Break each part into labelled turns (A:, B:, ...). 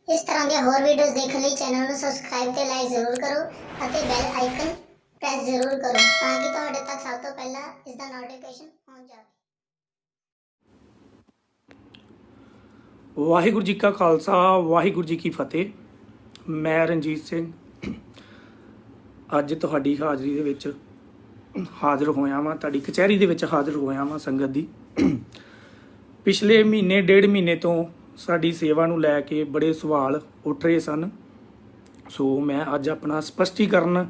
A: इस तरह के होर वीडियोस देखने लिए चैनल को सब्सक्राइब ਤੇ ਲਾਈਕ ਜ਼ਰੂਰ ਕਰੋ ਅਤੇ ਬੈਲ ਆਈਕਨ ਪ੍ਰੈਸ ਜ਼ਰੂਰ ਕਰੋ ਤਾਂ ਕਿ ਤੁਹਾਡੇ ਤੱਕ ਸਭ ਤੋਂ ਪਹਿਲਾਂ ਇਸ ਦਾ ਨੋਟੀਫਿਕੇਸ਼ਨ ਪਹੁੰਚ ਜਾਵੇ।
B: ਵਾਹਿਗੁਰੂ ਜੀ ਕਾ ਖਾਲਸਾ ਵਾਹਿਗੁਰੂ ਜੀ ਕੀ ਫਤਿਹ। ਮੈਂ ਰਣਜੀਤ ਸਿੰਘ ਅੱਜ ਤੁਹਾਡੀ ਹਾਜ਼ਰੀ ਦੇ ਵਿੱਚ ਹਾਜ਼ਰ ਹੋਇਆ ਵਾਂ, ਤੁਹਾਡੀ ਕਚਹਿਰੀ ਦੇ ਵਿੱਚ ਹਾਜ਼ਰ ਹੋਇਆ ਵਾਂ ਸੰਗਤ ਦੀ। ਪਿਛਲੇ ਮਹੀਨੇ ਡੇਢ ਮਹੀਨੇ ਤੋਂ ਸਾਡੀ ਸੇਵਾ ਨੂੰ ਲੈ ਕੇ ਬੜੇ ਸਵਾਲ ਉੱਠ ਰਹੇ ਸਨ, ਸੋ ਮੈਂ ਅੱਜ ਆਪਣਾ ਸਪਸ਼ਟੀਕਰਨ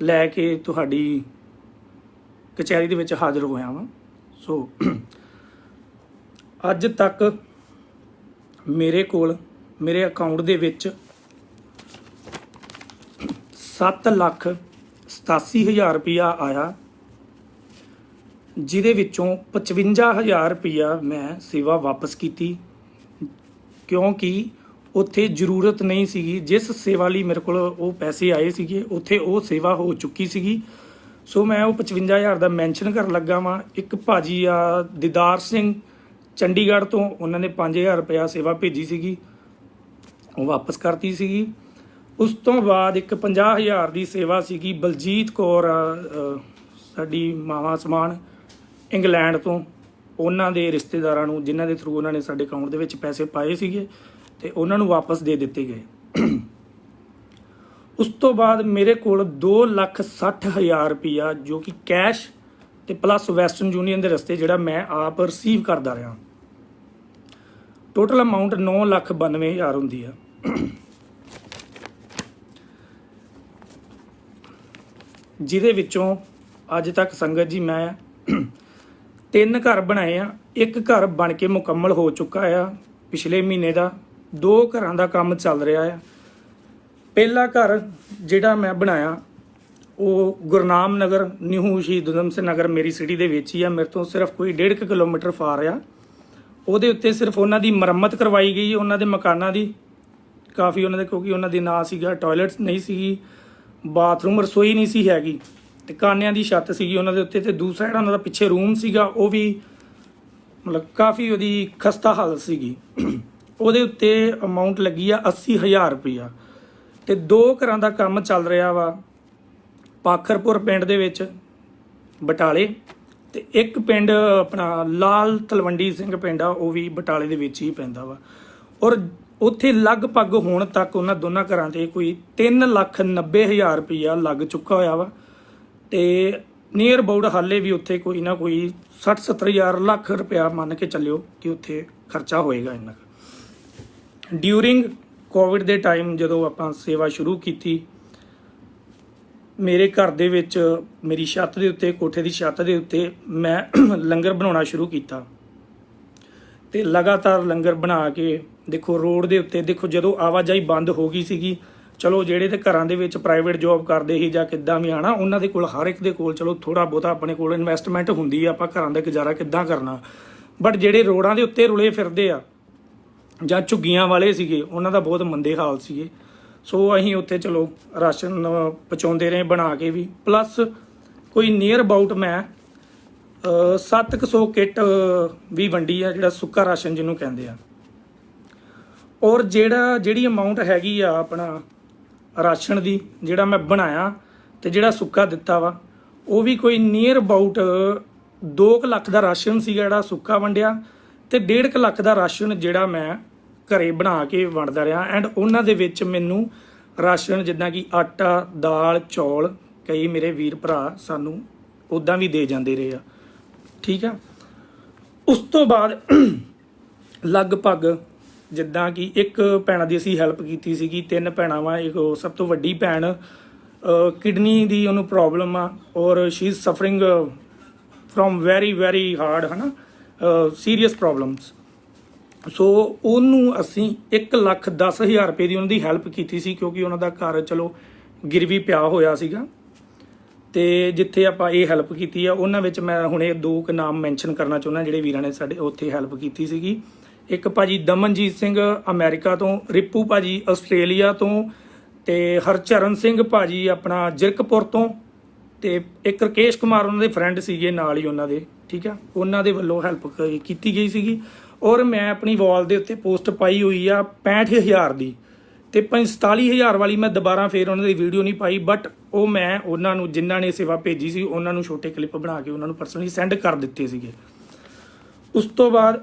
B: ਲੈ ਕੇ ਤੁਹਾਡੀ ਕਚਹਿਰੀ ਦੇ ਵਿੱਚ ਹਾਜ਼ਰ ਹੋਇਆ ਵਾਂ। ਸੋ ਅੱਜ ਤੱਕ ਮੇਰੇ ਕੋਲ ਮੇਰੇ ਅਕਾਊਂਟ ਦੇ ਵਿੱਚ 7,87,000 ਰੁਪਇਆ ਆਇਆ, ਜਿਹਦੇ ਵਿੱਚੋਂ 55,000 ਰੁਪਇਆ ਮੈਂ ਸੇਵਾ ਵਾਪਸ ਕੀਤੀ, ਕਿਉਂਕਿ ਉੱਥੇ ਜ਼ਰੂਰਤ ਨਹੀਂ ਸੀਗੀ। ਜਿਸ ਸੇਵਾ ਲਈ ਮੇਰੇ ਕੋਲ ਉਹ ਪੈਸੇ ਆਏ ਸੀਗੇ ਉੱਥੇ ਉਹ ਸੇਵਾ ਹੋ ਚੁੱਕੀ ਸੀਗੀ, ਸੋ ਮੈਂ ਉਹ 55,000 ਦਾ ਮੈਂਸ਼ਨ ਕਰਨ ਲੱਗਾ ਵਾਂ। ਇੱਕ ਭਾਜੀ ਆ ਦੀਦਾਰ ਸਿੰਘ ਚੰਡੀਗੜ੍ਹ ਤੋਂ, ਉਹਨਾਂ ਨੇ 5,000 ਰੁਪਇਆ ਸੇਵਾ ਭੇਜੀ ਸੀਗੀ, ਉਹ ਵਾਪਸ ਕਰਤੀ ਸੀਗੀ। ਉਸ ਤੋਂ ਬਾਅਦ ਇੱਕ 50,000 ਦੀ ਸੇਵਾ ਸੀਗੀ ਬਲਜੀਤ ਕੌਰ, ਸਾਡੀ ਮਾਵਾਂ ਸਮਾਨ ਇੰਗਲੈਂਡ ਤੋਂ, ਉਹਨਾਂ ਦੇ ਰਿਸ਼ਤੇਦਾਰਾਂ ਨੂੰ ਜਿਨ੍ਹਾਂ ਦੇ ਥਰੂ ਉਹਨਾਂ ਨੇ ਸਾਡੇ ਅਕਾਊਂਟ ਦੇ ਵਿੱਚ ਪੈਸੇ ਪਾਏ ਸੀਗੇ ਤੇ ਉਹਨਾਂ ਨੂੰ ਵਾਪਸ ਦੇ ਦਿੱਤੇ ਗਏ। ਉਸ ਤੋਂ ਬਾਅਦ ਮੇਰੇ ਕੋਲ 2,60,000 ਰੁਪਇਆ ਜੋ ਕਿ ਕੈਸ਼ ਤੇ ਪਲੱਸ ਵੈਸਟਰਨ ਯੂਨੀਅਨ ਦੇ ਰਸਤੇ ਜਿਹੜਾ ਮੈਂ ਆਪ ਰਿਸੀਵ ਕਰਦਾ ਰਿਹਾ। ਟੋਟਲ ਅਮਾਉਂਟ 9,92,000 ਹੁੰਦੀ ਆ। ਜਿਹਦੇ ਵਿੱਚੋਂ ਅੱਜ ਤੱਕ ਸੰਗਤ ਜੀ ਮੈਂ 3 ਘਰ ਬਣਾਏ ਆ। ਇੱਕ ਘਰ ਬਣ ਕੇ ਮੁਕੰਮਲ ਹੋ ਚੁੱਕਾ ਆ ਪਿਛਲੇ ਮਹੀਨੇ ਦਾ, 2 ਘਰਾਂ ਦਾ ਕੰਮ ਚੱਲ ਰਿਹਾ ਆ। ਪਹਿਲਾ ਘਰ ਜਿਹੜਾ ਮੈਂ ਬਣਾਇਆ ਉਹ ਗੁਰਨਾਮ ਨਗਰ ਨਿਊ ਸ਼ਹੀਦ ਊਧਮ ਸਿੰਘ ਨਗਰ ਮੇਰੀ ਸਿਟੀ ਦੇ ਵਿੱਚ ਹੀ ਆ, ਮੇਰੇ ਤੋਂ ਸਿਰਫ ਕੋਈ 1.5 ਕਿਲੋਮੀਟਰ ਫਾਰ ਆ। ਉਹਦੇ ਉੱਤੇ ਸਿਰਫ ਉਹਨਾਂ ਦੀ ਮੁਰੰਮਤ ਕਰਵਾਈ ਗਈ, ਉਹਨਾਂ ਦੇ ਮਕਾਨਾਂ ਦੀ ਕਾਫੀ, ਉਹਨਾਂ ਦੇ ਕਿਉਂਕਿ ਉਹਨਾਂ ਦੇ ਨਾਂ ਸੀਗਾ, ਟਾਇਲਟਸ ਨਹੀਂ ਸੀਗੀ, ਬਾਥਰੂਮ ਰਸੋਈ ਨਹੀਂ ਸੀ ਹੈਗੀ, ਤੇ ਕਾਨਿਆਂ ਦੀ ਛੱਤ ਸੀਗੀ ਉਹਨਾਂ ਦੇ ਉੱਤੇ, ਤੇ ਦੂਸਰਾ ਜਿਹੜਾ ਉਹਨਾਂ ਦਾ ਪਿੱਛੇ ਰੂਮ ਸੀਗਾ ਉਹ ਵੀ ਮਤਲਬ ਕਾਫੀ ਉਹਦੀ ਖਸਤਾ ਹਾਲਤ ਸੀਗੀ। ਉਹਦੇ ਉੱਤੇ ਅਮਾਊਂਟ ਲੱਗੀ ਆ 80,000 ਰੁਪਇਆ। ਤੇ 2 ਘਰਾਂ ਦਾ ਕੰਮ ਚੱਲ ਰਿਹਾ ਵਾ ਪਾਖਰਪੁਰ ਪਿੰਡ ਦੇ ਵਿੱਚ ਬਟਾਲੇ, ਤੇ ਇੱਕ ਪਿੰਡ ਆਪਣਾ ਲਾਲ ਤਲਵੰਡੀ ਸਿੰਘ ਪਿੰਡ ਆ, ਉਹ ਵੀ ਬਟਾਲੇ ਦੇ ਵਿੱਚ ਹੀ ਪੈਂਦਾ ਵਾ। ਔਰ ਉੱਥੇ ਲਗਭਗ ਹੁਣ ਤੱਕ ਉਹਨਾਂ ਦੋਨਾਂ ਘਰਾਂ ਤੇ ਕੋਈ 3,90,000 ਰੁਪਇਆ ਲੱਗ ਚੁੱਕਾ ਹੋਇਆ ਵਾ, ਤੇ ਨੀਅਰ ਅਬਾਊਟ ਹਾਲੇ ਵੀ ਉੱਥੇ ਕੋਈ ਨਾ ਕੋਈ 60-70,000 ਲੱਖ ਰੁਪਇਆ ਮੰਨ ਕੇ ਚੱਲਿਓ ਕਿ ਉੱਥੇ ਖਰਚਾ ਹੋਏਗਾ ਇੰਨਾ। ਡਿਊਰਿੰਗ ਕੋਵਿਡ ਦੇ ਟਾਈਮ ਜਦੋਂ ਆਪਾਂ ਸੇਵਾ ਸ਼ੁਰੂ ਕੀਤੀ, ਮੇਰੇ ਘਰ ਦੇ ਵਿੱਚ ਮੇਰੀ ਛੱਤ ਦੇ ਉੱਤੇ, ਕੋਠੇ ਦੀ ਛੱਤ ਦੇ ਉੱਤੇ ਮੈਂ ਲੰਗਰ ਬਣਾਉਣਾ ਸ਼ੁਰੂ ਕੀਤਾ, ਤੇ ਲਗਾਤਾਰ ਲੰਗਰ ਬਣਾ ਕੇ ਦੇਖੋ ਰੋਡ ਦੇ ਉੱਤੇ ਦੇਖੋ ਜਦੋਂ ਆਵਾਜਾਈ ਬੰਦ ਹੋ ਗਈ ਸੀਗੀ, ਚਲੋ ਜਿਹੜੇ ਤੇ ਘਰਾਂ ਦੇ ਵਿੱਚ ਪ੍ਰਾਈਵੇਟ ਜੌਬ ਕਰਦੇ ਸੀ ਜਾਂ ਕਿੱਦਾਂ ਵੀ ਆਣਾ, ਉਹਨਾਂ ਦੇ ਕੋਲ ਹਰ ਇੱਕ ਦੇ ਕੋਲ ਚਲੋ ਥੋੜਾ ਬਹੁਤਾ ਆਪਣੇ ਕੋਲ ਇਨਵੈਸਟਮੈਂਟ ਹੁੰਦੀ ਆ, ਆਪਾਂ ਘਰਾਂ ਦਾ ਗੁਜ਼ਾਰਾ ਕਿੱਦਾਂ ਕਰਨਾ। ਬਟ ਜਿਹੜੇ ਰੋਡਾਂ ਦੇ ਉੱਤੇ ਰੁਲੇ ਫਿਰਦੇ ਆ ਜਾਂ ਝੁੱਗੀਆਂ ਵਾਲੇ ਸੀਗੇ, ਉਹਨਾਂ ਦਾ ਬਹੁਤ ਮੰਦੇ ਹਾਲ ਸੀਗੇ। ਸੋ ਅਸੀਂ ਉੱਥੇ ਚਲੋ ਰਾਸ਼ਨ ਪਹੁੰਚਾਉਂਦੇ ਰਹੇ ਬਣਾ ਕੇ ਵੀ, ਪਲੱਸ ਕੋਈ ਨੀਅਰ ਅਬਾਊਟ ਮੈਂ 700 ਕਿੱਟ ਵੀ ਵੰਡੀ ਆ, ਜਿਹੜਾ ਸੁੱਕਾ ਰਾਸ਼ਨ ਜਿਹਨੂੰ ਕਹਿੰਦੇ ਆ। ਔਰ ਜਿਹੜੀ ਅਮਾਊਂਟ ਹੈਗੀ ਆ ਆਪਣਾ ਰਾਸ਼ਨ ਦੀ, ਜਿਹੜਾ ਮੈਂ ਬਣਾਇਆ ਤੇ ਜਿਹੜਾ ਸੁੱਕਾ ਦਿੱਤਾ ਵਾ, ਉਹ ਵੀ ਕੋਈ near about 2 lakh the ration ਸੀਗਾ ਜਿਹੜਾ ਸੁੱਕਾ ਵੰਡਿਆ, ਤੇ 1.5 ਲੱਖ ਦਾ ਰਾਸ਼ਨ ਜਿਹੜਾ ਮੈਂ ਘਰੇ ਬਣਾ ਕੇ ਵੰਡਦਾ ਰਿਹਾ। ਐਂਡ ਉਹਨਾਂ ਦੇ ਵਿੱਚ ਮੈਨੂੰ ਰਾਸ਼ਨ ਜਿੱਦਾਂ ਕਿ ਆਟਾ, ਦਾਲ, ਚੌਲ ਕਈ ਮੇਰੇ ਵੀਰ ਭਰਾ ਸਾਨੂੰ ਉੱਦਾਂ ਵੀ ਦੇ ਜਾਂਦੇ ਰਹੇ ਆ, ਠੀਕ ਆ। ਉਸ ਤੋਂ ਬਾਅਦ ਲਗਭਗ ਜਿੱਦਾਂ ਕਿ ਇੱਕ ਭੈਣਾਂ ਦੀ ਅਸੀਂ ਹੈਲਪ ਕੀਤੀ ਸੀਗੀ, 3 ਭੈਣਾਂ ਵਾ। ਇੱਕ ਸਭ ਤੋਂ ਵੱਡੀ ਭੈਣ ਕਿਡਨੀ ਦੀ ਉਹਨੂੰ ਪ੍ਰੋਬਲਮ ਆ, ਔਰ she is suffering from very very hard serious problems. So ਉਹਨੂੰ ਅਸੀਂ 1,10,000 ਰੁਪਏ ਦੀ ਉਹਨਾਂ ਦੀ ਹੈਲਪ ਕੀਤੀ ਸੀ, ਕਿਉਂਕਿ ਉਹਨਾਂ ਦਾ ਘਰ ਚਲੋ ਗਿਰਵੀ ਪਿਆ ਹੋਇਆ ਸੀਗਾ। ਤੇ ਜਿੱਥੇ ਆਪਾਂ ਇਹ ਹੈਲਪ ਕੀਤੀ ਆ ਉਹਨਾਂ ਵਿੱਚ ਮੈਂ ਹੁਣੇ 2 ਨਾਮ ਮੈਂਸ਼ਨ ਕਰਨਾ ਚਾਹੁੰਦਾ ਜਿਹੜੇ ਵੀਰਾਂ ਨੇ ਸਾਡੇ ਉੱਥੇ ਹੈਲਪ ਕੀਤੀ ਸੀਗੀ। ਇੱਕ ਭਾਜੀ ਦਮਨਜੀਤ ਸਿੰਘ ਅਮਰੀਕਾ ਤੋਂ, ਰਿਪੂ ਭਾਜੀ ਆਸਟ੍ਰੇਲੀਆ ਤੋਂ, ਤੇ ਹਰਚਰਨ ਸਿੰਘ ਭਾਜੀ ਆਪਣਾ ਜਿਰਕਪੁਰ ਤੋਂ, ਤੇ ਇੱਕ ਰਕੇਸ਼ ਕੁਮਾਰ ਉਹਨਾਂ ਦੇ ਫਰੈਂਡ ਸੀਗੇ ਨਾਲ ਹੀ ਉਹਨਾਂ ਦੇ, ਠੀਕ ਆ, ਉਹਨਾਂ ਦੇ ਵੱਲੋਂ ਹੈਲਪ ਕੀਤੀ ਗਈ ਸੀਗੀ। ਔਰ ਮੈਂ ਆਪਣੀ ਵਾਲ ਦੇ ਉੱਤੇ ਪੋਸਟ ਪਾਈ ਹੋਈ ਆ 65000 ਦੀ, ਤੇ 45000 ਵਾਲੀ ਮੈਂ ਦੁਬਾਰਾ ਫੇਰ ਉਹਨਾਂ ਦੀ ਵੀਡੀਓ ਨਹੀਂ ਪਾਈ, ਬਟ ਉਹ ਮੈਂ ਉਹਨਾਂ ਨੂੰ ਜਿਨ੍ਹਾਂ ਨੇ ਸੇਵਾ ਭੇਜੀ ਸੀ ਉਹਨਾਂ ਨੂੰ ਛੋਟੇ ਕਲਿੱਪ ਬਣਾ ਕੇ ਉਹਨਾਂ ਨੂੰ ਪਰਸਨਲੀ ਸੈਂਡ ਕਰ ਦਿੱਤੇ ਸੀਗੇ। ਉਸ ਤੋਂ ਬਾਅਦ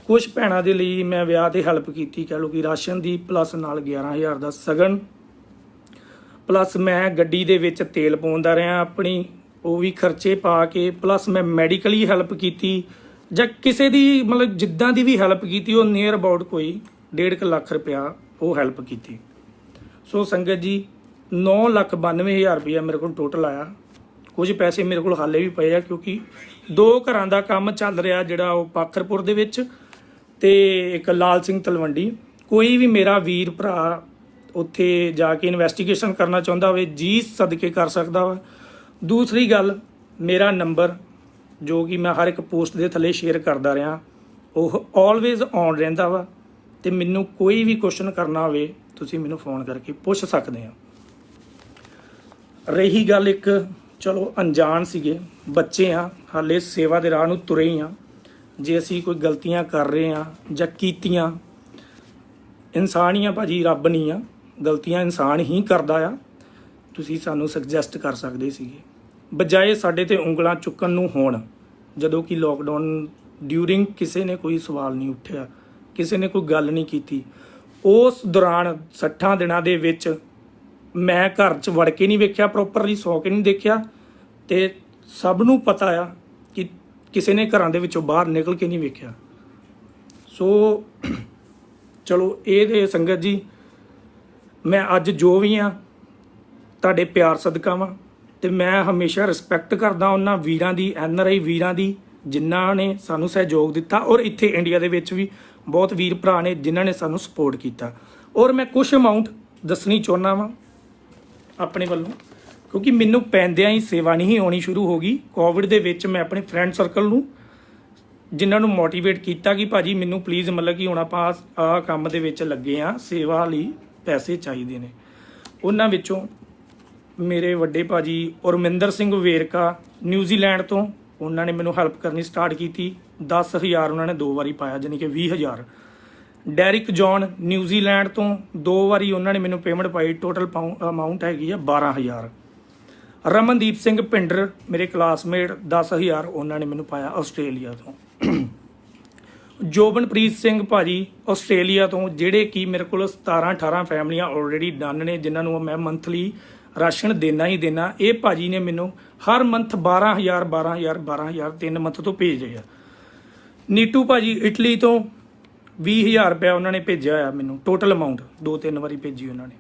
B: ਕੁਝ ਭੈਣਾਂ ਦੇ ਲਈ ਮੈਂ ਵਿਆਹ ਤੇ ਹੈਲਪ ਕੀਤੀ, ਕਹਿ ਲਓ ਕਿ ਰਾਸ਼ਨ ਦੀ, ਪਲੱਸ ਨਾਲ 11000 ਦਾ ਸਗਨ, ਪਲੱਸ ਮੈਂ ਗੱਡੀ ਦੇ ਵਿੱਚ ਤੇਲ ਪਾਉਂਦਾ ਰਿਹਾ ਆਪਣੀ, ਉਹ ਵੀ ਖਰਚੇ ਪਾ ਕੇ, ਪਲੱਸ ਮੈਂ ਮੈਡੀਕਲੀ ਹੈਲਪ ਕੀਤੀ, ਜਾਂ ਕਿਸੇ ਦੀ ਮਤਲਬ ਜਿੱਦਾਂ ਦੀ ਵੀ ਹੈਲਪ ਕੀਤੀ, ਉਹ ਨੀਅਰ ਅਬਾਊਟ ਕੋਈ 1.5 ਲੱਖ ਰੁਪਇਆ ਉਹ ਹੈਲਪ ਕੀਤੀ। ਸੋ ਸੰਗਤ ਜੀ 9,92,000 ਰੁਪਇਆ ਮੇਰੇ ਕੋਲ ਟੋਟਲ ਆਇਆ। ਕੁਝ ਪੈਸੇ ਮੇਰੇ ਕੋਲ ਹਾਲੇ ਵੀ ਪਏ ਆ, ਕਿਉਂਕਿ 2 ਘਰਾਂ ਦਾ ਕੰਮ ਚੱਲ ਰਿਹਾ, ਜਿਹੜਾ ਉਹ ਪਾਖਰਪੁਰ ਦੇ ਵਿੱਚ ਤੇ ਇੱਕ ਲਾਲ ਸਿੰਘ ਤਲਵੰਡੀ। ਕੋਈ ਵੀ ਮੇਰਾ ਵੀਰ ਭਰਾ ਉੱਥੇ ਜਾ ਕੇ ਇਨਵੈਸਟੀਗੇਸ਼ਨ ਕਰਨਾ ਚਾਹੁੰਦਾ ਹੋਵੇ, ਜੀ ਸਦਕੇ ਕਰ ਸਕਦਾ ਵਾ। ਦੂਸਰੀ ਗੱਲ, ਮੇਰਾ ਨੰਬਰ ਜੋ ਕਿ ਮੈਂ ਹਰ ਇੱਕ ਪੋਸਟ ਦੇ ਥੱਲੇ ਸ਼ੇਅਰ ਕਰਦਾ ਰਿਹਾ, ਉਹ ਆਲਵੇਜ਼ ਔਨ ਰਹਿੰਦਾ ਵਾ, ਤੇ ਮੈਨੂੰ ਕੋਈ ਵੀ ਕੁਐਸਚਨ ਕਰਨਾ ਹੋਵੇ ਤੁਸੀਂ ਮੈਨੂੰ ਫੋਨ ਕਰਕੇ ਪੁੱਛ ਸਕਦੇ ਆ। ਰਹੀ ਗੱਲ ਇੱਕ, ਚਲੋ ਅਣਜਾਣ ਸੀਗੇ, ਬੱਚੇ ਆ, ਹਾਲੇ ਸੇਵਾ ਦੇ ਰਾਹ ਨੂੰ ਤੁਰੇ ਹੀ ਆ। ਜੇ ਅਸੀਂ ਕੋਈ ਗਲਤੀਆਂ ਕਰ ਰਹੇ ਆ ਜਾਂ ਕੀਤੀਆਂ, ਇਨਸਾਨ ਹੀ ਆ ਭਾਜੀ, ਰੱਬ ਨਹੀਂ ਆ, ਗਲਤੀਆਂ ਇਨਸਾਨ ਹੀ ਕਰਦਾ ਆ। ਤੁਸੀਂ ਸਾਨੂੰ ਸੁਜੈਸਟ ਕਰ ਸਕਦੇ ਸੀਗੇ, ਬਜਾਏ ਸਾਡੇ ਤੇ ਉਂਗਲਾਂ ਚੁੱਕਣ ਨੂੰ ਹੋਣ। ਜਦੋਂ ਕਿ ਲੋਕਡਾਊਨ ਡਿਊਰਿੰਗ ਕਿਸੇ ਨੇ ਕੋਈ ਸਵਾਲ ਨਹੀਂ ਉੱਠਿਆ, ਕਿਸੇ ਨੇ ਕੋਈ ਗੱਲ ਨਹੀਂ ਕੀਤੀ। ਉਸ ਦੌਰਾਨ 60 ਦਿਨਾਂ ਦੇ ਵਿੱਚ ਮੈਂ ਘਰ 'ਚ ਵੜ ਕੇ ਨਹੀਂ ਵੇਖਿਆ, ਪ੍ਰੋਪਰਲੀ ਸੌ ਕੇ ਨਹੀਂ ਦੇਖਿਆ, ਤੇ ਸਭ ਨੂੰ ਪਤਾ ਆ ਕਿ ਕਿਸੇ ਨੇ ਘਰਾਂ ਦੇ ਵਿੱਚੋਂ ਬਾਹਰ ਨਿਕਲ ਕੇ ਨਹੀਂ ਵੇਖਿਆ। ਸੋ ਚਲੋ ਇਹ ਦੇ ਸੰਗਤ ਜੀ, ਮੈਂ ਅੱਜ ਜੋ ਵੀ ਆ ਤੁਹਾਡੇ ਪਿਆਰ ਸਦਕਾ ਵਾਂ, ਤੇ ਮੈਂ ਹਮੇਸ਼ਾ ਰਿਸਪੈਕਟ ਕਰਦਾ ਉਹਨਾਂ ਵੀਰਾਂ ਦੀ, NRI ਵੀਰਾਂ ਦੀ, ਜਿਨ੍ਹਾਂ ਨੇ ਸਾਨੂੰ ਸਹਿਯੋਗ ਦਿੱਤਾ, ਔਰ ਇੱਥੇ ਇੰਡੀਆ ਦੇ ਵਿੱਚ ਵੀ ਬਹੁਤ ਵੀਰ ਭਰਾ ਨੇ ਜਿਨ੍ਹਾਂ ਨੇ ਸਾਨੂੰ ਸਪੋਰਟ ਕੀਤਾ। ਔਰ ਮੈਂ ਕੁਝ ਅਮਾਊਂਟ ਦੱਸਣੀ ਚਾਹੁੰਦਾ ਵਾਂ ਆਪਣੇ ਵੱਲੋਂ, ਕਿਉਂਕਿ ਮੈਨੂੰ ਪੈਂਦਿਆਂ ਹੀ ਸੇਵਾ ਨਹੀਂ ਆਉਣੀ ਸ਼ੁਰੂ ਹੋ ਗਈ। ਕੋਵਿਡ ਦੇ ਵਿੱਚ ਮੈਂ ਆਪਣੇ ਫਰੈਂਡ ਸਰਕਲ ਨੂੰ, ਜਿਨ੍ਹਾਂ ਨੂੰ ਮੋਟੀਵੇਟ ਕੀਤਾ ਕਿ ਭਾਜੀ ਮੈਨੂੰ ਪਲੀਜ਼ ਮਤਲਬ ਕਿ ਹੁਣ ਆਪਾਂ ਆਹ ਕੰਮ ਦੇ ਵਿੱਚ ਲੱਗੇ ਆ, ਸੇਵਾ ਲਈ ਪੈਸੇ ਚਾਹੀਦੇ ਨੇ। ਉਹਨਾਂ ਵਿੱਚੋਂ ਮੇਰੇ ਵੱਡੇ ਭਾਜੀ ਔਰਮਿੰਦਰ ਸਿੰਘ ਵੇਰਕਾ ਨਿਊਜ਼ੀਲੈਂਡ ਤੋਂ, ਉਹਨਾਂ ਨੇ ਮੈਨੂੰ ਹੈਲਪ ਕਰਨੀ ਸਟਾਰਟ ਕੀਤੀ। 10,000 ਉਹਨਾਂ ਨੇ 2 ਵਾਰੀ ਪਾਇਆ, ਜਾਨੀ ਕਿ 20,000। ਡੈਰਿਕ ਜੌਨ ਨਿਊਜ਼ੀਲੈਂਡ ਤੋਂ 2 ਵਾਰੀ ਉਹਨਾਂ ਨੇ ਮੈਨੂੰ ਪੇਮੈਂਟ ਪਾਈ, ਟੋਟਲ ਅਮਾਊਂਟ ਹੈਗੀ ਆ 12,000। ਰਮਨਦੀਪ ਸਿੰਘ ਭਿੰਡਰ ਮੇਰੇ ਕਲਾਸਮੇਟ 10,000 ਉਹਨਾਂ ਨੇ ਮੈਨੂੰ ਪਾਇਆ ਆਸਟ੍ਰੇਲੀਆ ਤੋਂ। ਜੋਬਨਪ੍ਰੀਤ ਸਿੰਘ ਭਾਜੀ ਆਸਟ੍ਰੇਲੀਆ ਤੋਂ, ਜਿਹੜੇ ਕਿ ਮੇਰੇ ਕੋਲ 17-18 ਫੈਮਲੀਆਂ ਆਲਰੇਡੀ ਡਨ ਨੇ, ਜਿਨ੍ਹਾਂ ਨੂੰ ਮੈਂ ਮੰਥਲੀ ਰਾਸ਼ਨ ਦੇਣਾ ਹੀ ਦੇਣਾ। ਇਹ ਭਾਜੀ ਨੇ ਮੈਨੂੰ ਹਰ ਮੰਥ 12,000 3 ਮੰਥ ਤੋਂ ਭੇਜ ਰਹੇ ਆ। ਨੀਟੂ ਭਾਜੀ ਇਟਲੀ ਤੋਂ 20,000 ਰੁਪਇਆ ਉਹਨਾਂ ਨੇ ਭੇਜਿਆ ਹੋਇਆ ਮੈਨੂੰ, ਟੋਟਲ ਅਮਾਊਂਟ 2-3 ਵਾਰੀ ਭੇਜੀ ਉਹਨਾਂ ਨੇ।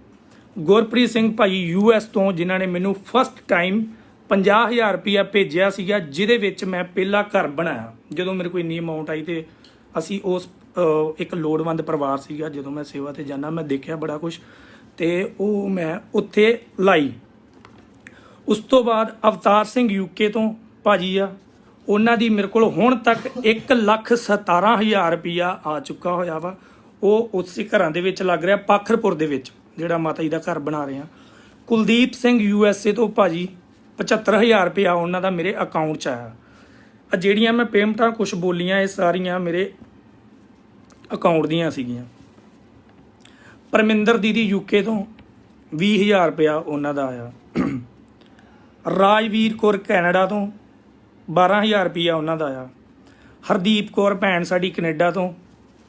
B: ਗੁਰਪ੍ਰੀਤ ਸਿੰਘ ਭਾਜੀ US ਤੋਂ, ਜਿਨ੍ਹਾਂ ਨੇ ਮੈਨੂੰ ਫਸਟ ਟਾਈਮ 50,000 ਰੁਪਇਆ ਭੇਜਿਆ ਸੀਗਾ, ਜਿਹਦੇ ਵਿੱਚ ਮੈਂ ਪਹਿਲਾ ਘਰ ਬਣਾਇਆ। ਜਦੋਂ ਮੇਰੇ ਕੋਲ ਇੰਨੀ ਅਮਾਊਂਟ ਆਈ, ਤੇ ਅਸੀਂ ਉਸ ਇੱਕ ਲੋੜਵੰਦ ਪਰਿਵਾਰ ਸੀਗਾ, ਜਦੋਂ ਮੈਂ ਸੇਵਾ ਤੇ ਜਾਣਾ ਮੈਂ ਦੇਖਿਆ ਬੜਾ ਕੁਝ, ਤੇ ਉਹ ਮੈਂ ਉੱਥੇ ਲਾਈ। ਉਸ ਤੋਂ ਬਾਅਦ ਅਵਤਾਰ ਸਿੰਘ UK ਤੋਂ ਭਾਜੀ ਆ, ਉਹਨਾਂ ਦੀ ਮੇਰੇ ਕੋਲ ਹੁਣ ਤੱਕ 1,17,000 ਰੁਪਇਆ ਆ ਚੁੱਕਾ ਹੋਇਆ ਵਾ। ਉਹ ਉਸੇ ਘਰਾਂ ਦੇ ਵਿੱਚ ਲੱਗ ਰਿਹਾ, ਪਾਖਰਪੁਰ ਦੇ ਵਿੱਚ, ਜਿਹੜਾ ਮਾਤਾ ਜੀ ਦਾ ਘਰ ਬਣਾ ਰਹੇ ਆ। ਕੁਲਦੀਪ ਸਿੰਘ USA ਤੋਂ ਭਾਜੀ 75,000 ਰੁਪਇਆ ਉਹਨਾਂ ਦਾ ਮੇਰੇ ਅਕਾਊਂਟ 'ਚ ਆਇਆ। ਆ ਜਿਹੜੀਆਂ ਮੈਂ ਪੇਮੈਂਟਾਂ ਕੁਝ ਬੋਲੀਆਂ, ਇਹ ਸਾਰੀਆਂ ਮੇਰੇ ਅਕਾਊਂਟ ਦੀਆਂ ਸੀਗੀਆਂ। ਪਰਮਿੰਦਰ ਦੀਦੀ UK ਤੋਂ 20,000 ਰੁਪਇਆ ਉਹਨਾਂ ਦਾ ਆਇਆ। ਰਾਜਵੀਰ ਕੌਰ ਕੈਨੇਡਾ ਤੋਂ 12,000 ਰੁਪਇਆ ਉਹਨਾਂ ਦਾ ਆਇਆ। ਹਰਦੀਪ ਕੌਰ ਭੈਣ ਸਾਡੀ ਕੈਨੇਡਾ ਤੋਂ,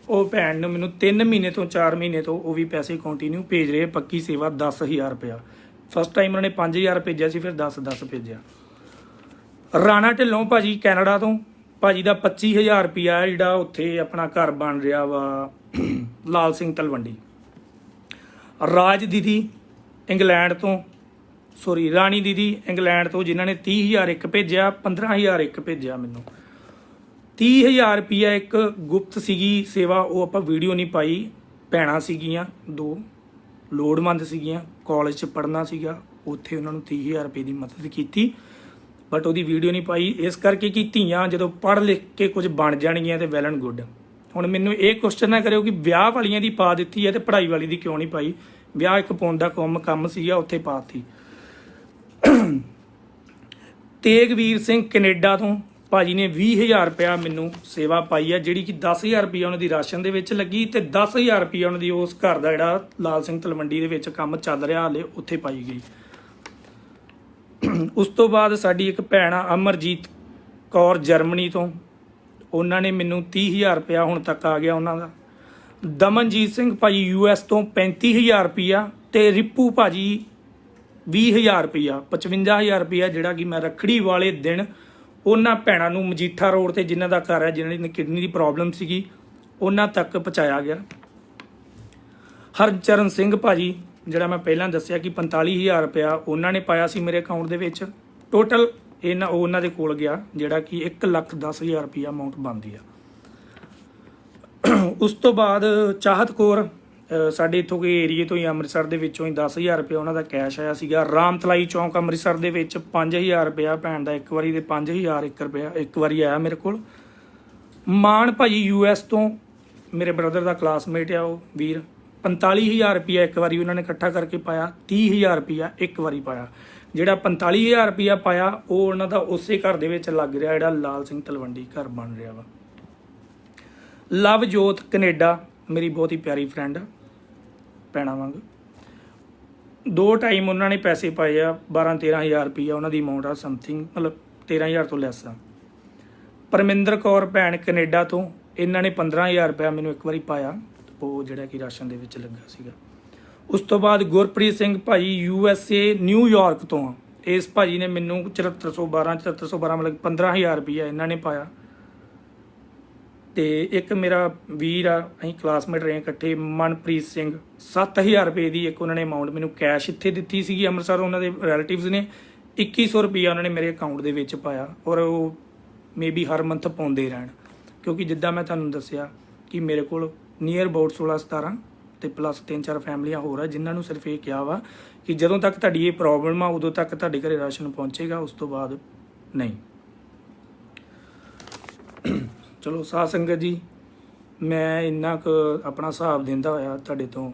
B: ਉਹ ਭੈਣ ਨੇ ਮੈਨੂੰ 3 ਮਹੀਨੇ ਤੋਂ 4 ਮਹੀਨੇ ਤੋਂ ਉਹ ਵੀ ਪੈਸੇ ਕੰਟੀਨਿਊ ਭੇਜ ਰਹੇ, ਪੱਕੀ ਸੇਵਾ 10,000 ਰੁਪਇਆ। ਫਸਟ ਟਾਈਮ ਉਹਨਾਂ ਨੇ 5,000 ਭੇਜਿਆ ਸੀ, ਫਿਰ 10 ਭੇਜਿਆ। ਰਾਣਾ ਢਿੱਲੋਂ ਭਾਜੀ ਕੈਨੇਡਾ ਤੋਂ, ਭਾਜੀ ਦਾ 25,000 ਰੁਪਇਆ ਜਿਹੜਾ ਉੱਥੇ ਆਪਣਾ ਘਰ ਬਣ ਰਿਹਾ ਵਾ ਲਾਲ ਸਿੰਘ ਤਲਵੰਡੀ। ਰਾਜ ਦੀਦੀ ਇੰਗਲੈਂਡ ਤੋਂ, ਰਾਣੀ ਦੀਦੀ ਇੰਗਲੈਂਡ ਤੋਂ, ਜਿਨ੍ਹਾਂ ਨੇ 30,000 ਇੱਕ ਭੇਜਿਆ, 15,000 ਇੱਕ ਭੇਜਿਆ ਮੈਨੂੰ। 30,000 ਰੁਪਇਆ ਇੱਕ ਗੁਪਤ ਸੀਗੀ ਸੇਵਾ, ਉਹ ਆਪਾਂ ਵੀਡੀਓ ਨਹੀਂ ਪਾਈ। ਭੈਣਾਂ ਸੀਗੀਆਂ 2 ਲੋੜਵੰਦ ਸੀਗੀਆਂ, ਕਾਲਜ 'ਚ ਪੜ੍ਹਨਾ ਸੀਗਾ, ਉੱਥੇ ਉਹਨਾਂ ਨੂੰ 30,000 ਰੁਪਏ ਦੀ ਮਦਦ ਕੀਤੀ, ਬਟ ਉਹਦੀ ਵੀਡੀਓ ਨਹੀਂ ਪਾਈ। ਇਸ ਕਰਕੇ ਕਿ ਧੀਆਂ ਜਦੋਂ ਪੜ੍ਹ ਲਿਖ ਕੇ ਕੁਝ ਬਣ ਜਾਣਗੀਆਂ ਤੇ ਵੈਲ ਐਂਡ ਗੁੱਡ। ਹੁਣ ਮੈਨੂੰ ਇਹ ਕੁਐਸਚਨ ਨਾ ਕਰਿਓ ਕਿ ਵਿਆਹ ਵਾਲੀਆਂ ਦੀ ਪਾ ਦਿੱਤੀ ਹੈ ਤੇ ਪੜ੍ਹਾਈ ਵਾਲੀ ਦੀ ਕਿਉਂ ਨਹੀਂ ਪਾਈ। ਵਿਆਹ ਇੱਕ ਪਾਉਣ ਦਾ ਕੰਮ ਸੀਗਾ, ਉੱਥੇ ਪਾਤੀ। ਤੇਗਵੀਰ ਸਿੰਘ ਕੈਨੇਡਾ ਤੋਂ ਭਾਜੀ ਨੇ 20000 ਰੁਪਇਆ ਮੈਨੂੰ ਸੇਵਾ ਪਾਈ ਆ, ਜਿਹੜੀ ਕਿ 10000 ਰੁਪਇਆ ਉਹਨਾਂ ਦੀ ਰਾਸ਼ਨ ਦੇ ਵਿੱਚ ਲੱਗੀ ਤੇ 10000 ਰੁਪਇਆ ਉਹਨਾਂ ਦੀ ਉਸ ਘਰ ਦਾ ਜਿਹੜਾ ਲਾਲ ਸਿੰਘ ਤਲਵੰਡੀ ਦੇ ਵਿੱਚ ਕੰਮ ਚੱਲ ਰਿਹਾ ਹਾਲੇ ਉੱਥੇ ਪਾਈ ਗਈ। ਉਸ ਤੋਂ ਬਾਅਦ ਸਾਡੀ ਇੱਕ ਭੈਣ ਆ ਅਮਰਜੀਤ ਕੌਰ ਜਰਮਨੀ ਤੋਂ, ਉਹਨਾਂ ਨੇ ਮੈਨੂੰ 30000 ਰੁਪਇਆ ਹੁਣ ਤੱਕ ਆ ਗਿਆ ਉਹਨਾਂ ਦਾ। ਦਮਨਜੀਤ ਸਿੰਘ ਭਾਜੀ ਯੂਐਸ ਤੋਂ 35000 ਰੁਪਇਆ ਤੇ ਰਿਪੂ ਭਾਜੀ 20000 ਰੁਪਇਆ, 55000 ਰੁਪਇਆ ਜਿਹੜਾ ਕਿ ਮੈਂ ਰੱਖੜੀ ਵਾਲੇ ਦਿਨ ਉਹਨਾਂ ਭੈਣਾਂ ਨੂੰ ਮਜੀਠਾ ਰੋਡ ਤੇ ਜਿਨ੍ਹਾਂ ਦਾ ਘਰ ਹੈ, ਜਿਨ੍ਹਾਂ ਦੀ ਕਿਡਨੀ ਦੀ ਪ੍ਰੋਬਲਮ ਸੀਗੀ, ਉਹਨਾਂ ਤੱਕ ਪਹੁੰਚਾਇਆ ਗਿਆ। ਹਰਚਰਨ ਸਿੰਘ ਭਾਜੀ ਜਿਹੜਾ ਮੈਂ ਪਹਿਲਾਂ ਦੱਸਿਆ ਕਿ 45000 ਰੁਪਇਆ ਉਹਨਾਂ ਨੇ ਪਾਇਆ ਸੀ ਮੇਰੇ ਅਕਾਊਂਟ ਦੇ ਵਿੱਚ। ਟੋਟਲ ਉਹਨਾਂ ਦੇ ਕੋਲ ਗਿਆ ਜਿਹੜਾ ਕਿ 1,10,000 ਰੁਪਇਆ ਅਮਾਊਂਟ ਬਣਦੀ ਆ। ਉਸ ਤੋਂ ਬਾਅਦ ਚਾਹਤ ਕੌਰ ਸਾਡੇ ਇੱਥੋਂ ਦੇ ਏਰੀਏ ਤੋਂ ਹੀ, ਅੰਮ੍ਰਿਤਸਰ ਦੇ ਵਿੱਚੋਂ ਹੀ 10000 ਰੁਪਇਆ ਉਹਨਾਂ ਦਾ ਕੈਸ਼ ਆਇਆ ਸੀਗਾ। ਰਾਮਤਲਾਈ ਚੌਂਕ ਅੰਮ੍ਰਿਤਸਰ ਦੇ ਵਿੱਚ 5000 ਰੁਪਇਆ ਭੈਣ ਦਾ ਇੱਕ ਵਾਰੀ ਦੇ 5000 ਰੁਪਇਆ ਇੱਕ ਵਾਰੀ ਆਇਆ ਮੇਰੇ ਕੋਲ। ਮਾਨ ਭਾਜੀ ਯੂਐਸ ਤੋਂ ਮੇਰੇ ਬ੍ਰਦਰ ਦਾ ਕਲਾਸਮੇਟ ਆ ਉਹ ਵੀਰ, 45000 ਰੁਪਇਆ ਇੱਕ ਵਾਰੀ ਉਹਨਾਂ ਨੇ ਇਕੱਠਾ ਕਰਕੇ ਪਾਇਆ। 30000 ਰੁਪਇਆ ਇੱਕ ਵਾਰੀ ਪਾਇਆ। ਜਿਹੜਾ 45000 ਰੁਪਇਆ ਪਾਇਆ ਉਹ ਉਹਨਾਂ ਦਾ ਉਸੇ ਘਰ ਦੇ ਵਿੱਚ ਲੱਗ ਰਿਹਾ ਜਿਹੜਾ ਲਾਲ ਸਿੰਘ ਤਲਵੰਡੀ ਘਰ ਬਣ ਰਿਹਾ ਵਾ। ਲਵਜੋਤ ਕੈਨੇਡਾ ਮੇਰੀ ਬਹੁਤ ਹੀ ਪਿਆਰੀ ਫਰੈਂਡ ਭੈਣਾਂ ਵਾਂਗ, 2 ਟਾਈਮ ਉਹਨਾਂ ਨੇ ਪੈਸੇ ਪਾਏ ਆ। 12-13000 ਰੁਪਇਆ ਉਹਨਾਂ ਦੀ ਅਮਾਊਂਟ ਆ, ਸਮਥਿੰਗ ਮਤਲਬ 13000 ਤੋਂ ਲੈਸ ਆ। ਪਰਮਿੰਦਰ ਕੌਰ ਭੈਣ ਕੈਨੇਡਾ ਤੋਂ, ਇਹਨਾਂ ਨੇ 15000 ਰੁਪਇਆ ਮੈਨੂੰ ਇੱਕ ਵਾਰੀ ਪਾਇਆ, ਉਹ ਜਿਹੜਾ ਕਿ ਰਾਸ਼ਨ ਦੇ ਵਿੱਚ ਲੱਗਾ ਸੀਗਾ। ਉਸ ਤੋਂ ਬਾਅਦ ਗੁਰਪ੍ਰੀਤ ਸਿੰਘ ਭਾਜੀ USA ਨਿਊਯਾਰਕ ਤੋਂ ਆ, ਇਸ ਭਾਜੀ ਨੇ ਮੈਨੂੰ 7412 ਮਤਲਬ 15000 ਰੁਪਇਆ ਇਹਨਾਂ ਨੇ ਪਾਇਆ। ਤੇ ਇੱਕ ਮੇਰਾ ਵੀਰ ਆ, ਅਸੀਂ ਕਲਾਸਮੇਟ ਰਹੇ ਇਕੱਠੇ, ਮਨਪ੍ਰੀਤ ਸਿੰਘ, 7000 ਰੁਪਏ ਦੀ ਇੱਕ ਉਹਨਾਂ ਨੇ ਅਮਾਊਂਟ ਮੈਨੂੰ ਕੈਸ਼ ਇੱਥੇ ਦਿੱਤੀ ਸੀਗੀ ਅੰਮ੍ਰਿਤਸਰ, ਉਹਨਾਂ ਦੇ ਰਿਲੇਟਿਵਸ ਨੇ 2100 ਰੁਪਇਆ ਉਹਨਾਂ ਨੇ ਮੇਰੇ ਅਕਾਊਂਟ ਦੇ ਵਿੱਚ ਪਾਇਆ। ਔਰ ਉਹ ਮੇਬੀ ਹਰ ਮੰਥ ਪਾਉਂਦੇ ਰਹਿਣ, ਕਿਉਂਕਿ ਜਿੱਦਾਂ ਮੈਂ ਤੁਹਾਨੂੰ ਦੱਸਿਆ ਕਿ ਮੇਰੇ ਕੋਲ ਨੀਅਰ ਅਬਾਊਟ 16-17 ਤੇ ਪਲੱਸ 3-4 ਫੈਮਲੀਆਂ ਹੋਰ ਆ ਜਿਨ੍ਹਾਂ ਨੂੰ ਸਿਰਫ ਇਹ ਕਿਹਾ ਵਾ ਕਿ ਜਦੋਂ ਤੱਕ ਤੁਹਾਡੀ ਇਹ ਪ੍ਰੋਬਲਮ ਆ ਉਦੋਂ ਤੱਕ ਤੁਹਾਡੇ ਘਰੇ ਰਾਸ਼ਨ ਪਹੁੰਚੇਗਾ, ਉਸ ਤੋਂ ਬਾਅਦ ਨਹੀਂ। ਚਲੋ ਸਾਧ ਸੰਗਤ ਜੀ, ਮੈਂ ਇੰਨਾ ਕੁ ਆਪਣਾ ਹਿਸਾਬ ਦਿੰਦਾ ਹੋਇਆ ਤੁਹਾਡੇ ਤੋਂ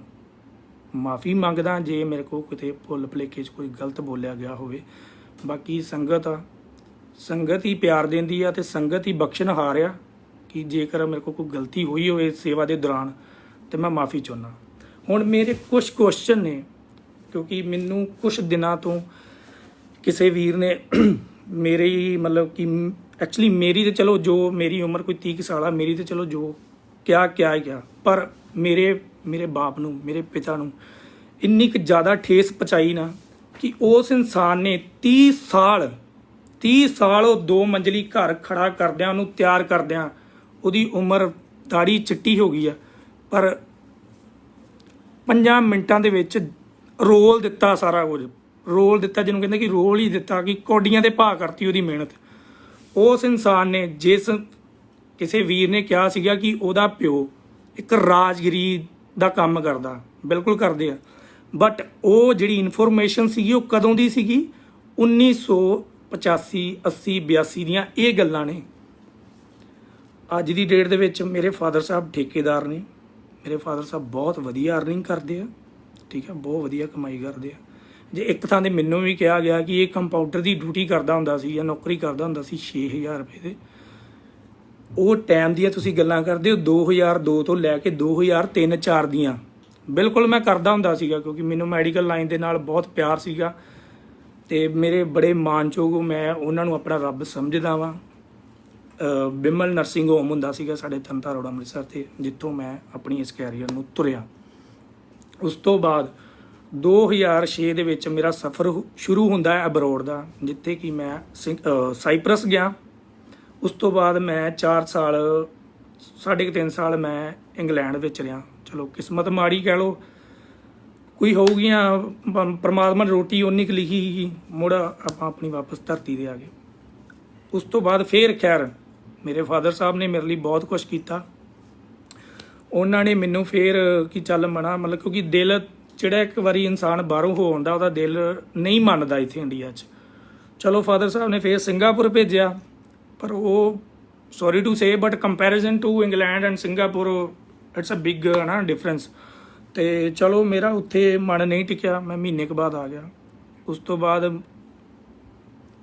B: ਮਾफ़ੀ ਮੰਗਦਾ ਜੇ ਮੇਰੇ ਕੋਲ ਕਿਤੇ ਭੁੱਲ ਭੁਲੇਖੇ 'ਚ ਕੋਈ ਗਲਤ ਬੋਲਿਆ ਗਿਆ ਹੋਵੇ। ਬਾਕੀ ਸੰਗਤ ਆ, ਸੰਗਤ ਹੀ ਪਿਆਰ ਦਿੰਦੀ ਆ ਤੇ ਸੰਗਤ ਹੀ ਬਖਸ਼ਣਹਾਰ ਆ ਕਿ ਜੇਕਰ ਮੇਰੇ ਕੋਲ ਕੋਈ ਗਲਤੀ ਹੋਈ ਹੋਵੇ ਸੇਵਾ ਦੇ ਦੌਰਾਨ ਤੇ ਮੈਂ ਮਾफ़ੀ ਚਾਹੁੰਦਾ। ਹੁਣ ਮੇਰੇ ਕੁਝ ਕੁਐਸਚਨ ਨੇ, ਕਿਉਂਕਿ ਮੈਨੂੰ ਕੁਝ ਦਿਨਾਂ ਤੋਂ ਕਿਸੇ ਵੀਰ ਨੇ ਮੇਰੀ ਮਤਲਬ ਕਿ ਐਕਚੁਅਲੀ ਮੇਰੀ ਤੇ ਚਲੋ ਜੋ ਮੇਰੀ ਉਮਰ ਕੋਈ 30 ਸਾਲ ਆ, ਮੇਰੀ ਤੇ ਚਲੋ ਜੋ ਕਿਆ ਪਰ ਮੇਰੇ ਬਾਪ ਨੂੰ, ਮੇਰੇ ਪਿਤਾ ਨੂੰ ਇੰਨੀ ਕੁ ਜ਼ਿਆਦਾ ਠੇਸ ਪਹੁੰਚਾਈ ਨਾ ਕਿ ਉਸ ਇਨਸਾਨ ਨੇ 30 ਸਾਲ ਉਹ 2 ਮੰਜ਼ਲੀ ਘਰ ਖੜਾ ਕਰਦਿਆਂ, ਉਹਨੂੰ ਤਿਆਰ ਕਰਦਿਆਂ ਉਹਦੀ ਉਮਰ ਦਾੜੀ ਚਿੱਟੀ ਹੋ ਗਈ ਆ, ਪਰ 5 ਮਿੰਟਾਂ ਦੇ ਵਿੱਚ ਰੋਲ ਦਿੱਤਾ, ਸਾਰਾ ਕੁਝ ਰੋਲ ਦਿੱਤਾ, ਜਿਹਨੂੰ ਕਹਿੰਦੇ ਕਿ ਰੋਲ ਹੀ ਦਿੱਤਾ, ਕਿ ਕੌਡੀਆਂ ਤੇ ਭਾਅ ਕਰਤੀ ਉਹਦੀ ਮਿਹਨਤ। ਉਸ ਇਨਸਾਨ ਨੇ, ਜਿਸ ਕਿਸੇ ਵੀਰ ਨੇ ਕਿਹਾ ਸੀਗਾ ਕਿ ਉਹਦਾ ਪਿਓ ਇੱਕ ਰਾਜਗੀਰੀ ਦਾ ਕੰਮ ਕਰਦਾ, ਬਿਲਕੁਲ ਕਰਦੇ ਆ, ਬਟ ਉਹ ਜਿਹੜੀ ਇਨਫੋਰਮੇਸ਼ਨ ਸੀਗੀ ਉਹ ਕਦੋਂ ਦੀ ਸੀਗੀ? 1985 80 82 ਦੀਆਂ ਇਹ ਗੱਲਾਂ ਨੇ। ਅੱਜ ਦੀ ਡੇਟ ਦੇ ਵਿੱਚ ਮੇਰੇ ਫਾਦਰ ਸਾਹਿਬ ਠੇਕੇਦਾਰ ਨੇ, ਮੇਰੇ ਫਾਦਰ ਸਾਹਿਬ ਬਹੁਤ ਵਧੀਆ ਅਰਨਿੰਗ ਕਰਦੇ ਆ, ਠੀਕ ਹੈ, ਬਹੁਤ ਵਧੀਆ ਕਮਾਈ ਕਰਦੇ ਆ। ਜੇ ਇੱਕ ਥਾਂ ਤੇ ਮੈਨੂੰ ਵੀ ਕਿਹਾ ਗਿਆ ਕਿ ਇਹ ਕੰਪਾਊਂਡਰ ਦੀ ਡਿਊਟੀ ਕਰਦਾ ਹੁੰਦਾ ਸੀ ਜਾਂ ਨੌਕਰੀ ਕਰਦਾ ਹੁੰਦਾ ਸੀ 6000 ਰੁਪਏ ਦੇ, ਉਹ ਟਾਈਮ ਦੀਆਂ ਤੁਸੀਂ ਗੱਲਾਂ ਕਰਦੇ ਹੋ 2002 ਤੋਂ ਲੈ ਕੇ 2003-04 ਦੀਆਂ। ਬਿਲਕੁਲ ਮੈਂ ਕਰਦਾ ਹੁੰਦਾ ਸੀਗਾ, ਕਿਉਂਕਿ ਮੈਨੂੰ ਮੈਡੀਕਲ ਲਾਈਨ ਦੇ ਨਾਲ ਬਹੁਤ ਪਿਆਰ ਸੀਗਾ ਤੇ ਮੇਰੇ ਬੜੇ ਮਾਣਯੋਗ, ਮੈਂ ਉਹਨਾਂ ਨੂੰ ਆਪਣਾ ਰੱਬ ਸਮਝਦਾ ਵਾਂ। ਬਿਮਲ ਨਰਸਿੰਗ ਹੋਮ ਹੁੰਦਾ ਸੀਗਾ ਸਾਡੇ ਤਰਨਤਾਰਨ ਰੋਡ ਅੰਮ੍ਰਿਤਸਰ ਤੇ, ਜਿੱਥੋਂ ਮੈਂ ਆਪਣੀ ਇਸ ਕੈਰੀਅਰ ਨੂੰ ਤੁਰਿਆ। ਉਸ ਤੋਂ ਬਾਅਦ 2006 ਦੇ ਵਿੱਚ ਮੇਰਾ ਸਫ਼ਰ ਸ਼ੁਰੂ ਹੁੰਦਾ ਹੈ ਅਬਰੋਡ ਦਾ, ਜਿੱਥੇ ਕਿ ਮੈਂ ਸਾਈਪਰਸ ਗਿਆ। ਉਸ ਤੋਂ ਬਾਅਦ ਮੈਂ 4 ਸਾਲ 3.5 ਸਾਲ ਮੈਂ ਇੰਗਲੈਂਡ ਵਿੱਚ ਰਿਹਾ। ਚਲੋ ਕਿਸਮਤ ਮਾੜੀ ਕਹਿ ਲਓ, ਕੋਈ ਹੋਊਗੀਆਂ, ਪਰਮਾਤਮਾ ਨੇ ਰੋਟੀ ਉਨੀ ਕੁ ਲਿਖੀ ਸੀਗੀ, ਮੁੜ ਆਪਾਂ ਆਪਣੀ ਵਾਪਸ ਧਰਤੀ 'ਤੇ ਆ ਗਏ। ਉਸ ਤੋਂ ਬਾਅਦ ਫੇਰ ਖੈਰ ਮੇਰੇ ਫਾਦਰ ਸਾਹਿਬ ਨੇ ਮੇਰੇ ਲਈ ਬਹੁਤ ਕੁਝ ਕੀਤਾ। ਉਹਨਾਂ ਨੇ ਮੈਨੂੰ ਫੇਰ ਕਿ ਚੱਲ ਮਨਾ, ਮਤਲਬ ਕਿਉਂਕਿ ਦਿਲ ਜਿਹੜਾ ਇੱਕ ਵਾਰੀ ਇਨਸਾਨ ਬਾਹਰੋਂ ਹੋ ਆਉਂਦਾ ਉਹਦਾ ਦਿਲ ਨਹੀਂ ਮੰਨਦਾ ਇੱਥੇ ਇੰਡੀਆ 'ਚ। ਚਲੋ ਫਾਦਰ ਸਾਹਿਬ ਨੇ ਫੇਰ ਸਿੰਗਾਪੁਰ ਭੇਜਿਆ, ਪਰ ਉਹ sorry to say but comparison to England and Singapore it's a big ਨਾ ਡਿਫਰੈਂਸ। ਤੇ ਚਲੋ ਮੇਰਾ ਉੱਥੇ ਮਨ ਨਹੀਂ ਟਿਕਿਆ, ਮੈਂ ਮਹੀਨੇ ਕੁ ਬਾਅਦ ਆ ਗਿਆ। ਉਸ ਤੋਂ ਬਾਅਦ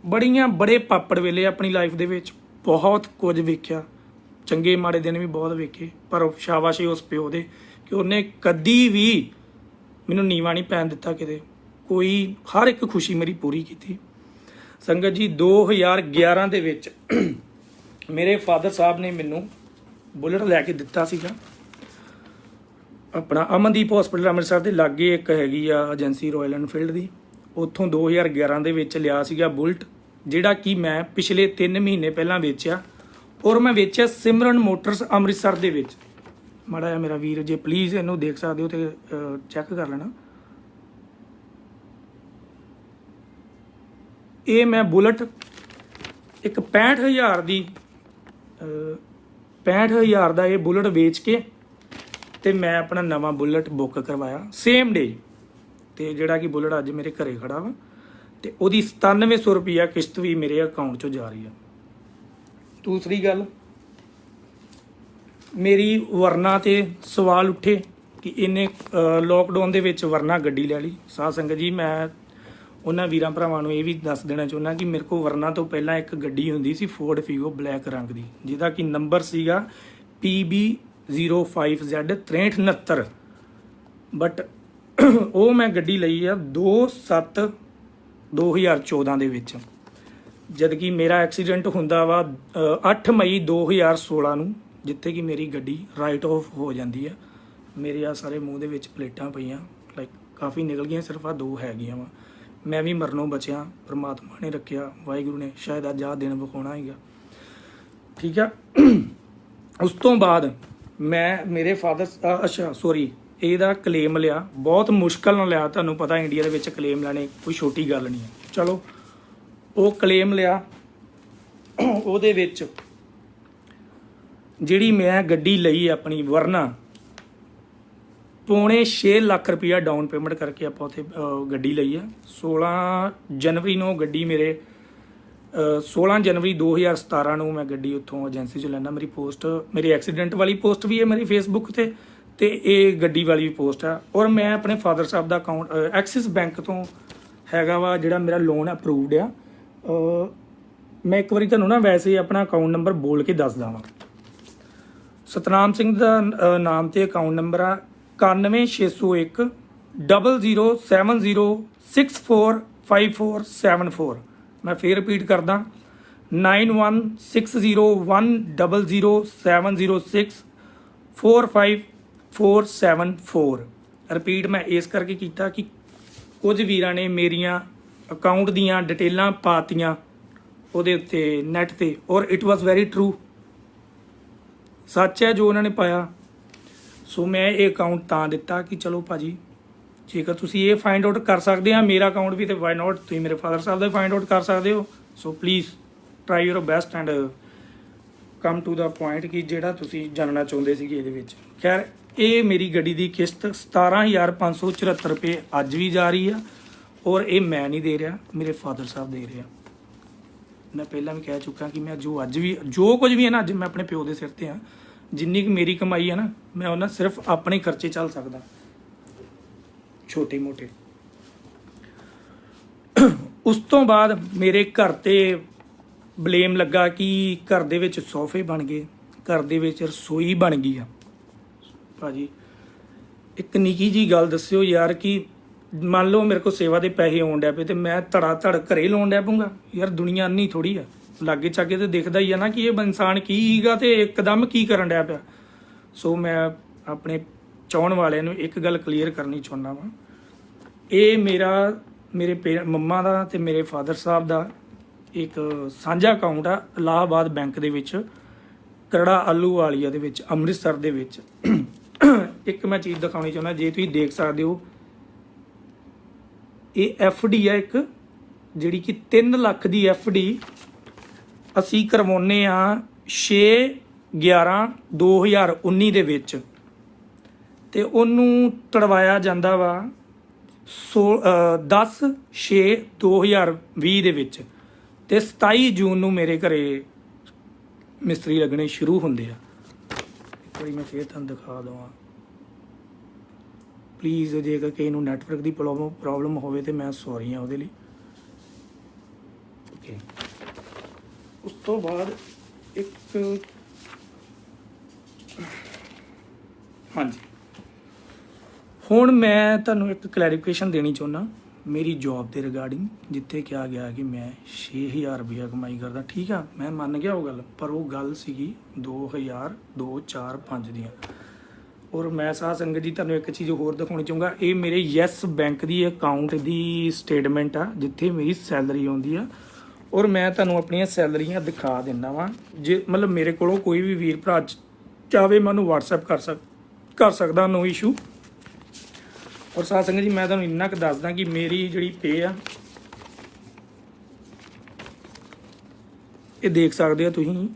B: ਬੜੇ ਪਾਪੜ ਵੇਲੇ ਆਪਣੀ ਲਾਈਫ ਦੇ ਵਿੱਚ, ਬਹੁਤ ਕੁਝ ਵੇਖਿਆ, ਚੰਗੇ ਮਾੜੇ ਦਿਨ ਵੀ ਬਹੁਤ ਵੇਖੇ, ਪਰ ਸ਼ਾਬਾਸ਼ ਏ ਉਸ ਪਿਓ ਦੇ ਕਿ ਉਹਨੇ ਕਦੀ ਵੀ ਮੈਨੂੰ ਨੀਵਾਂ ਨਹੀਂ ਪੈਣ ਦਿੱਤਾ ਕਿਤੇ। ਕੋਈ ਹਰ ਇੱਕ ਖੁਸ਼ੀ ਮੇਰੀ ਪੂਰੀ ਕੀਤੀ। ਸੰਗਤ ਜੀ 2011 ਦੇ ਵਿੱਚ ਮੇਰੇ ਫਾਦਰ ਸਾਹਿਬ ਨੇ ਮੈਨੂੰ ਬੁਲਟ ਲੈ ਕੇ ਦਿੱਤਾ ਸੀਗਾ। ਆਪਣਾ ਅਮਨਦੀਪ ਹਸਪੀਟਲ ਅੰਮ੍ਰਿਤਸਰ ਦੇ ਲਾਗੇ ਇੱਕ ਹੈਗੀ ਆ ਏਜੰਸੀ ਰਾਇਲ ਐਨਫੀਲਡ ਦੀ, ਉੱਥੋਂ 2011 ਦੇ ਵਿੱਚ ਲਿਆ ਸੀਗਾ ਬੁਲਟ, ਜਿਹੜਾ ਕਿ ਮੈਂ ਪਿਛਲੇ 3 ਮਹੀਨੇ ਪਹਿਲਾਂ ਵੇਚਿਆ। ਔਰ ਮੈਂ ਵੇਚਿਆ ਸਿਮਰਨ ਮੋਟਰਸ ਅੰਮ੍ਰਿਤਸਰ ਦੇ ਵਿੱਚ। ਮਾੜਾ ਜਿਹਾ ਮੇਰਾ ਵੀਰ ਜੇ ਪਲੀਜ਼ ਇਹਨੂੰ ਦੇਖ ਸਕਦੇ ਹੋ ਤੇ ਚੈੱਕ ਕਰ ਲੈਣਾ। ਇਹ ਮੈਂ ਬੁਲਟ ਇੱਕ 65000 ਦੀ 65000 ਦਾ ਇਹ ਬੁਲਟ ਵੇਚ ਕੇ ਤੇ ਮੈਂ ਆਪਣਾ ਨਵਾਂ ਬੁਲਟ ਬੁੱਕ ਕਰਵਾਇਆ ਸੇਮ ਡੇ। ਤੇ ਜਿਹੜਾ ਕਿ ਬੁਲਟ ਅੱਜ ਮੇਰੇ ਘਰੇ ਖੜਾ ਵਾ ਤੇ ਉਹਦੀ 9700 ਰੁਪਈਆ ਕਿਸ਼ਤ ਵੀ ਮੇਰੇ ਅਕਾਊਂਟ 'ਚੋਂ ਜਾ ਰਹੀ ਆ। ਦੂਸਰੀ ਗੱਲ, ਮੇਰੀ ਵਰਨਾ ਤੇ ਸਵਾਲ ਉੱਠੇ ਕਿ ਇਹਨੇ ਲੋਕਡਾਊਨ ਦੇ ਵਿੱਚ ਵਰਨਾ ਗੱਡੀ ਲੈ ਲਈ। ਸਾਧ ਸੰਗਤ ਜੀ, ਮੈਂ ਉਹਨਾਂ ਵੀਰਾਂ ਭਰਾਵਾਂ ਨੂੰ ਇਹ ਵੀ ਦੱਸ ਦੇਣਾ ਚਾਹੁੰਦਾ ਕਿ ਮੇਰੇ ਕੋਲ ਵਰਨਾ ਤੋਂ ਪਹਿਲਾਂ ਇੱਕ ਗੱਡੀ ਹੁੰਦੀ ਸੀ ਫੋਰਡ ਫੀਗੋ ਬਲੈਕ ਰੰਗ ਦੀ, ਜਿਹਦਾ ਕਿ ਨੰਬਰ ਸੀਗਾ PB05Z 6369। ਬਟ ਉਹ ਮੈਂ ਗੱਡੀ ਲਈ ਆ 2/7/2014 ਦੇ ਵਿੱਚ, ਜਦ ਕਿ ਮੇਰਾ ਐਕਸੀਡੈਂਟ ਹੁੰਦਾ ਵਾ 8 ਮਈ 2016 ਨੂੰ, ਜਿੱਥੇ ਕਿ ਮੇਰੀ ਗੱਡੀ ਰਾਈਟ ਆਫ ਹੋ ਜਾਂਦੀ ਆ। ਮੇਰੇ ਆ ਸਾਰੇ ਮੂੰਹ ਦੇ ਵਿੱਚ ਪਲੇਟਾਂ ਪਈਆਂ, ਲਾਈਕ ਕਾਫੀ ਨਿਕਲ ਗਈਆਂ, ਸਿਰਫ ਆ 2 ਹੈਗੀਆਂ ਵਾ। ਮੈਂ ਵੀ ਮਰਨੋਂ ਬਚਿਆ, ਪ੍ਰਮਾਤਮਾ ਨੇ ਰੱਖਿਆ, ਵਾਹਿਗੁਰੂ ਨੇ ਸ਼ਾਇਦ ਅੱਜ ਆਹ ਦਿਨ ਵਿਖਾਉਣਾ ਹੈਗਾ, ਠੀਕ ਆ। ਉਸ ਤੋਂ ਬਾਅਦ ਮੈਂ ਮੇਰੇ ਇਹਦਾ ਕਲੇਮ ਲਿਆ, ਬਹੁਤ ਮੁਸ਼ਕਲ ਨਾਲ ਲਿਆ। ਤੁਹਾਨੂੰ ਪਤਾ ਇੰਡੀਆ ਦੇ ਵਿੱਚ ਕਲੇਮ ਲੈਣੇ ਕੋਈ ਛੋਟੀ ਗੱਲ ਨਹੀਂ ਹੈ। ਚਲੋ ਉਹ ਕਲੇਮ ਲਿਆ, ਉਹਦੇ ਵਿੱਚ ਜਿਹੜੀ ਮੈਂ ਗੱਡੀ ਲਈ ਆਪਣੀ ਵਰਨਾ, 6.25 ਲੱਖ ਰੁਪਇਆ ਡਾਊਨ ਪੇਮੈਂਟ ਕਰਕੇ ਆਪਾਂ ਉੱਥੇ ਗੱਡੀ ਲਈ ਆ। 16 ਜਨਵਰੀ ਨੂੰ ਗੱਡੀ 16 ਜਨਵਰੀ 2017 ਨੂੰ ਮੈਂ ਗੱਡੀ ਉੱਥੋਂ ਏਜੰਸੀ 'ਚ ਲੈਣਾ। ਮੇਰੀ ਪੋਸਟ, ਮੇਰੀ ਐਕਸੀਡੈਂਟ ਵਾਲੀ ਪੋਸਟ ਵੀ ਹੈ ਮੇਰੀ ਫੇਸਬੁੱਕ ਤੇ ਇਹ ਗੱਡੀ ਵਾਲੀ ਵੀ ਪੋਸਟ ਆ। ਔਰ ਮੈਂ ਆਪਣੇ ਫਾਦਰ ਸਾਹਿਬ ਦਾ ਅਕਾਊਂਟ ਐਕਸਿਸ ਬੈਂਕ ਤੋਂ ਹੈਗਾ ਵਾ, ਜਿਹੜਾ ਮੇਰਾ ਲੋਨ ਅਪਰੂਵਡ ਆ। ਮੈਂ ਇੱਕ ਵਾਰੀ ਤੁਹਾਨੂੰ ਨਾ ਵੈਸੇ ਹੀ ਆਪਣਾ ਅਕਾਊਂਟ ਨੰਬਰ ਬੋਲ ਕੇ ਦੱਸਦਾ ਵਾਂ। ਸਤਨਾਮ ਸਿੰਘ ਦਾ ਨਾਮ ਤੇ ਅਕਾਊਂਟ ਨੰਬਰ ਆ 91601007064547 ਮੈਂ ਫੇਰ ਰਿਪੀਟ ਕਰਦਾ 91601007064547 ਰਿਪੀਟ ਮੈਂ ਇਸ ਕਰਕੇ ਕੀਤਾ ਕਿ ਕੁਝ ਵੀਰਾਂ ਨੇ ਮੇਰੀਆਂ ਅਕਾਊਂਟ ਦੀਆਂ ਡਿਟੇਲਾਂ ਪਾਤੀਆਂ ਉਹਦੇ ਉੱਤੇ ਨੈਟ ਤੇ, ਔਰ ਇਟ ਵਾਸ ਵੈਰੀ ਟਰੂ, ਸੱਚ ਹੈ ਜੋ ਉਹਨਾਂ ਨੇ ਪਾਇਆ। ਸੋ ਮੈਂ ਇਹ ਅਕਾਊਂਟ ਤਾਂ ਦਿੱਤਾ ਕਿ ਚਲੋ ਭਾਜੀ, ਜੇਕਰ ਤੁਸੀਂ ਇਹ ਫਾਈਂਡ ਆਊਟ ਕਰ ਸਕਦੇ ਆ ਮੇਰਾ ਅਕਾਊਂਟ ਵੀ, ਤੇ ਵਾਈ ਨਾਟ ਤੁਸੀਂ ਮੇਰੇ ਫਾਦਰ ਸਾਹਿਬ ਦਾ ਫਾਈਂਡ ਆਊਟ ਕਰ ਸਕਦੇ ਹੋ। So please try your best and come to the point ਕਿ ਜਿਹੜਾ ਤੁਸੀਂ ਜਾਣਨਾ ਚਾਹੁੰਦੇ ਸੀਗੇ ਇਹਦੇ ਵਿੱਚ। ਖੈਰ, ਇਹ ਮੇਰੀ ਗੱਡੀ ਦੀ ਕਿਸ਼ਤ 17,574 ਰੁਪਏ ਅੱਜ ਵੀ ਜਾ ਰਹੀ ਆ, ਔਰ ਇਹ ਮੈਂ ਨਹੀਂ ਦੇ ਰਿਹਾ, ਮੇਰੇ ਫਾਦਰ ਸਾਹਿਬ ਦੇ ਰਿਹਾ। ਮੈਂ ਪਹਿਲਾਂ ਵੀ ਕਹਿ ਚੁੱਕਾ ਕਿ ਮੈਂ ਜੋ ਕੁਝ ਵੀ ਹੈ ਨਾ, ਅੱਜ ਮੈਂ ਆਪਣੇ ਪਿਓ ਦੇ ਸਿਰ ਤੇ ਆ। ਜਿੰਨੀ ਕੁ ਮੇਰੀ ਕਮਾਈ ਹੈ ਨਾ, ਮੈਂ ਉਹਨਾਂ ਸਿਰਫ ਆਪਣੇ ਖਰਚੇ ਚੱਲ ਸਕਦਾ, ਛੋਟੇ ਮੋਟੇ। ਉਸ ਤੋਂ ਬਾਅਦ ਮੇਰੇ ਘਰ ਤੇ ਬਲੇਮ ਲੱਗਾ ਕਿ ਘਰ ਦੇ ਵਿੱਚ ਸੋਫੇ ਬਣ ਗਏ, ਘਰ ਦੇ ਵਿੱਚ ਰਸੋਈ ਬਣ ਗਈ ਆ। ਭਾਜੀ ਇੱਕ ਨਿੱਕੀ ਜੀ ਗੱਲ ਦੱਸਿਓ ਯਾਰ, ਕਿ ਮੰਨ ਲਓ ਮੇਰੇ ਕੋਲ ਸੇਵਾ ਦੇ ਪੈਸੇ ਆਉਣ ਡਿਆ ਪਏ ਤੇ ਮੈਂ ਧੜਾ ਧੜ ਘਰੇ ਲਾਉਣ ਡਿਆ ਪਊਂਗਾ। ਯਾਰ ਦੁਨੀਆ ਇੰਨੀ ਥੋੜੀ ਆ, ਲਾਗੇ ਚਾਗੇ ਤੇ ਦਿਖਦਾ ਹੀ ਆ ਨਾ ਕਿ ਇਹ ਇਨਸਾਨ ਕੀ ਹੀਗਾ ਤੇ ਇੱਕਦਮ ਕੀ ਕਰਨ ਡਿਆ ਪਿਆ। ਸੋ ਮੈਂ ਆਪਣੇ ਚਾਹਣ ਵਾਲਿਆਂ ਨੂੰ ਇੱਕ ਗੱਲ ਕਲੀਅਰ ਕਰਨੀ ਚਾਹੁੰਦਾ ਵਾਂ, ਇਹ ਮੇਰੇ ਮੰਮਾ ਦਾ ਤੇ ਮੇਰੇ ਫਾਦਰ ਸਾਹਿਬ ਦਾ ਇੱਕ ਸਾਂਝਾ ਅਕਾਊਂਟ ਆ ਇਲਾਹਾਬਾਦ ਬੈਂਕ ਦੇ ਵਿੱਚ, ਕਰੜਾ ਆਲੂਵਾਲੀਆ ਦੇ ਵਿੱਚ, ਅੰਮ੍ਰਿਤਸਰ ਦੇ ਵਿੱਚ। ਇੱਕ ਮੈਂ ਚੀਜ਼ ਦਿਖਾਉਣੀ ਚਾਹੁੰਦਾ, ਜੇ ਤੁਸੀਂ ਦੇਖ ਸਕਦੇ ਹੋ, ਇਹ FD ਆ ਇੱਕ, ਜਿਹੜੀ ਕਿ 3 ਲੱਖ ਦੀ FD ਅਸੀਂ ਕਰਵਾਉਂਦੇ ਆ 6/11/2019 ਦੇ ਵਿੱਚ, ਤੇ ਉਹਨੂੰ ਤੜਵਾਇਆ ਜਾਂਦਾ ਵਾ 10/6/2020 ਦੇ ਵਿੱਚ, ਤੇ 27 ਜੂਨ ਨੂੰ ਮੇਰੇ ਘਰੇ ਮਿਸਤਰੀ ਲੱਗਣੇ ਸ਼ੁਰੂ ਹੁੰਦੇ ਆ। ਇੱਕ ਵਾਰੀ ਮੈਂ ਫੇਰ ਤੁਹਾਨੂੰ ਦਿਖਾ ਦਵਾਂ ਪਲੀਜ਼, ਜੇਕਰ ਕਿਸੇ ਨੂੰ ਨੈਟਵਰਕ ਦੀ ਪ੍ਰੋਬਲਮ ਹੋਵੇ ਤੇ ਮੈਂ ਸੌਰੀ ਆ ਉਹਦੇ ਲਈ। ਓਕੇ, ਉਸ ਤੋਂ ਬਾਅਦ ਇੱਕ ਹਾਂਜੀ ਹੁਣ ਮੈਂ ਤੁਹਾਨੂੰ ਇੱਕ ਕਲੈਰੀਫਿਕੇਸ਼ਨ ਦੇਣੀ ਚਾਹੁੰਦਾ ਮੇਰੀ ਜੌਬ ਦੇ ਰਿਗਾਰਡਿੰਗ, ਜਿੱਥੇ ਕਿਹਾ ਗਿਆ ਕਿ ਮੈਂ 6000 ਰੁਪਇਆ ਕਮਾਈ ਕਰਦਾ। ਠੀਕ ਆ, ਮੈਂ ਮੰਨ ਗਿਆ ਉਹ ਗੱਲ, ਪਰ ਉਹ ਗੱਲ ਸੀਗੀ 2002 4 5 ਦੀਆਂ। ਔਰ ਮੈਂ ਸਾਧ ਸੰਗਤ ਜੀ ਤੁਹਾਨੂੰ ਇੱਕ ਚੀਜ਼ ਹੋਰ ਦਿਖਾਉਣੀ ਚਾਹੂੰਗਾ। ਇਹ ਮੇਰੇ ਯੈਸ ਬੈਂਕ ਦੀ ਅਕਾਊਂਟ ਦੀ ਸਟੇਟਮੈਂਟ ਆ, ਜਿੱਥੇ ਮੇਰੀ ਸੈਲਰੀ ਆਉਂਦੀ ਆ। ਔਰ ਮੈਂ ਤੁਹਾਨੂੰ ਆਪਣੀਆਂ ਸੈਲਰੀਆਂ ਦਿਖਾ ਦਿੰਦਾ ਵਾਂ। ਜੇ ਮਤਲਬ ਮੇਰੇ ਕੋਲੋਂ ਕੋਈ ਵੀ ਵੀਰ ਭਰਾ ਚਾਹਵੇ ਮੈਂ ਉਹਨੂੰ WhatsApp ਕਰ ਸਕਦਾ, ਨੋ ਇਸ਼ੂ। ਔਰ ਸਾਧ ਸੰਗਤ ਜੀ ਮੈਂ ਤੁਹਾਨੂੰ ਇੰਨਾ ਕੁ ਦੱਸਦਾ ਕਿ ਮੇਰੀ ਜਿਹੜੀ ਪੇ ਆ, ਇਹ ਦੇਖ ਸਕਦੇ ਹੋ ਤੁਸੀਂ,